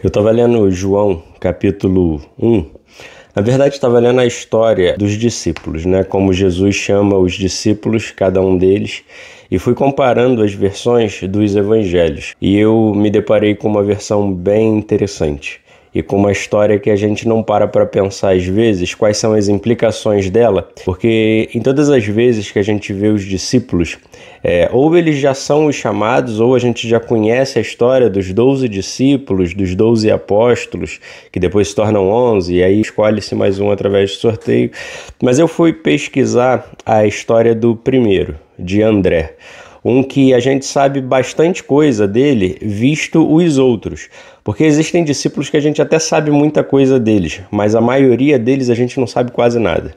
Eu estava lendo João, capítulo 1. Na verdade, estava lendo a história dos discípulos, né? Como Jesus chama os discípulos, cada um deles, e fui comparando as versões dos evangelhos. E eu me deparei com uma versão bem interessante e com uma história que a gente não para pensar às vezes quais são as implicações dela, porque em todas as vezes que a gente vê os discípulos, ou eles já são os chamados, ou a gente já conhece a história dos 12 discípulos, dos 12 apóstolos, que depois se tornam 11, e aí escolhe-se mais um através de sorteio. Mas eu fui pesquisar a história do primeiro, de André, um que a gente sabe bastante coisa dele, visto os outros. Porque existem discípulos que a gente até sabe muita coisa deles, mas a maioria deles a gente não sabe quase nada.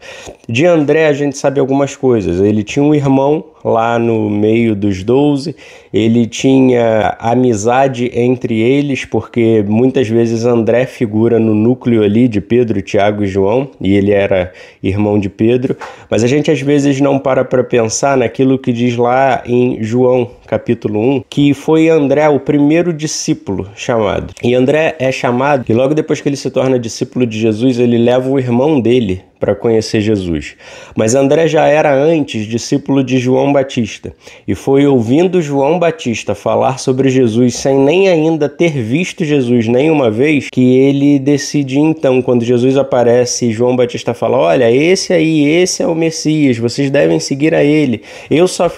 De André a gente sabe algumas coisas. Ele tinha um irmão lá no meio dos 12, ele tinha amizade entre eles, porque muitas vezes André figura no núcleo ali de Pedro, Tiago e João, e ele era irmão de Pedro, mas a gente às vezes não para pensar naquilo que diz lá em João, capítulo 1, que foi André o primeiro discípulo chamado. E André é chamado, e logo depois que ele se torna discípulo de Jesus, ele leva o irmão dele para conhecer Jesus. Mas André já era antes discípulo de João Batista, e foi ouvindo João Batista falar sobre Jesus sem nem ainda ter visto Jesus nenhuma vez, que ele decide então, quando Jesus aparece e João Batista fala: olha, esse é o Messias, vocês devem seguir a ele. Eu só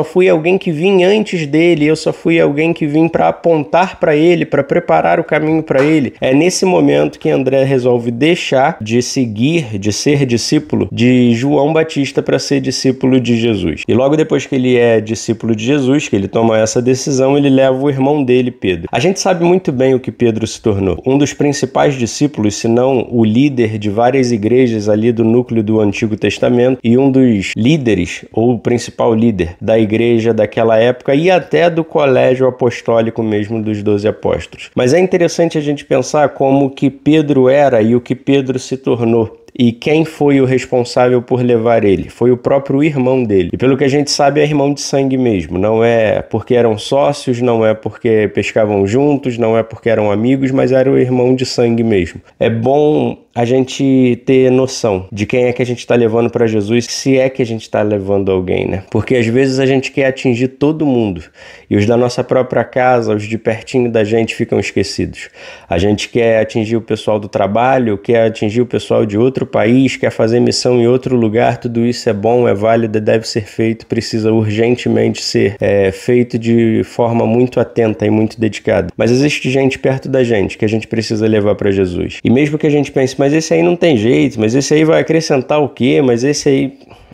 fui alguém que vim antes dele, eu só fui alguém que vim para apontar para ele, para preparar o caminho para ele. É nesse momento que André resolve deixar de seguir, de ser discípulo de João Batista para ser discípulo de Jesus. E logo depois que ele é discípulo de Jesus, que ele toma essa decisão, ele leva o irmão dele, Pedro. A gente sabe muito bem o que Pedro se tornou. Um dos principais discípulos, se não o líder de várias igrejas ali do núcleo do Antigo Testamento, e um dos líderes, ou o principal líder da igreja daquela época e até do colégio apostólico mesmo dos 12 apóstolos. Mas é interessante a gente pensar como que Pedro era e o que Pedro se tornou. E quem foi o responsável por levar ele? Foi o próprio irmão dele. E pelo que a gente sabe, é irmão de sangue mesmo. Não é porque eram sócios, não é porque pescavam juntos, não é porque eram amigos, mas era o irmão de sangue mesmo. É bom a gente ter noção de quem é que a gente está levando para Jesus, se é que a gente está levando alguém, né? Porque às vezes a gente quer atingir todo mundo e os da nossa própria casa, os de pertinho da gente ficam esquecidos. A gente quer atingir o pessoal do trabalho, quer atingir o pessoal de outro país, quer fazer missão em outro lugar. Tudo isso é bom, é válido, deve ser feito, precisa urgentemente ser feito de forma muito atenta e muito dedicada. Mas existe gente perto da gente que a gente precisa levar para Jesus. E mesmo que a gente pense, mas esse aí não tem jeito, mas esse aí vai acrescentar o quê? Mas esse aí...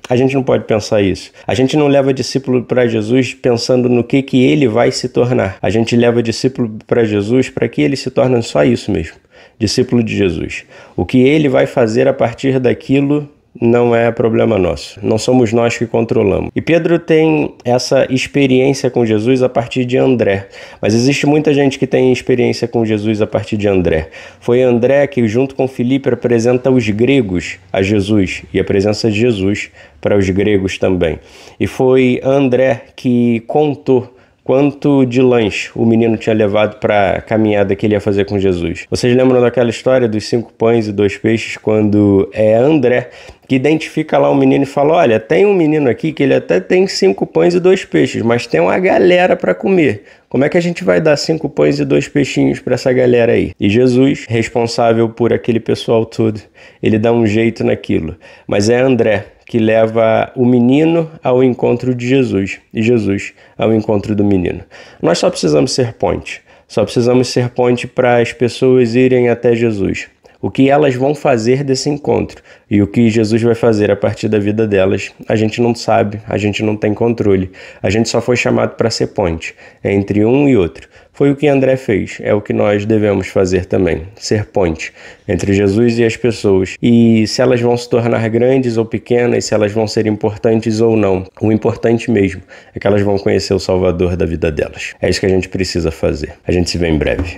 A gente não pode pensar isso. A gente não leva discípulo para Jesus pensando no que ele vai se tornar. A gente leva discípulo para Jesus para que ele se torne só isso mesmo. Discípulo de Jesus. O que ele vai fazer a partir daquilo não é problema nosso. Não somos nós que controlamos. E Pedro tem essa experiência com Jesus a partir de André. Mas existe muita gente que tem experiência com Jesus a partir de André. Foi André que, junto com Filipe, apresenta os gregos a Jesus e a presença de Jesus para os gregos também. E foi André que contou quanto de lanche o menino tinha levado para a caminhada que ele ia fazer com Jesus. Vocês lembram daquela história dos 5 pães e 2 peixes, quando é André que identifica lá um menino e fala: olha, tem um menino aqui que ele até tem 5 pães e 2 peixes, mas tem uma galera para comer. Como é que a gente vai dar 5 pães e 2 peixinhos para essa galera aí? E Jesus, responsável por aquele pessoal todo, ele dá um jeito naquilo. Mas é André que leva o menino ao encontro de Jesus e Jesus ao encontro do menino. Nós só precisamos ser ponte. Só precisamos ser ponte para as pessoas irem até Jesus. O que elas vão fazer desse encontro e o que Jesus vai fazer a partir da vida delas, a gente não sabe, a gente não tem controle. A gente só foi chamado para ser ponte entre um e outro. Foi o que André fez, é o que nós devemos fazer também, ser ponte entre Jesus e as pessoas. E se elas vão se tornar grandes ou pequenas, se elas vão ser importantes ou não, o importante mesmo é que elas vão conhecer o Salvador da vida delas. É isso que a gente precisa fazer. A gente se vê em breve.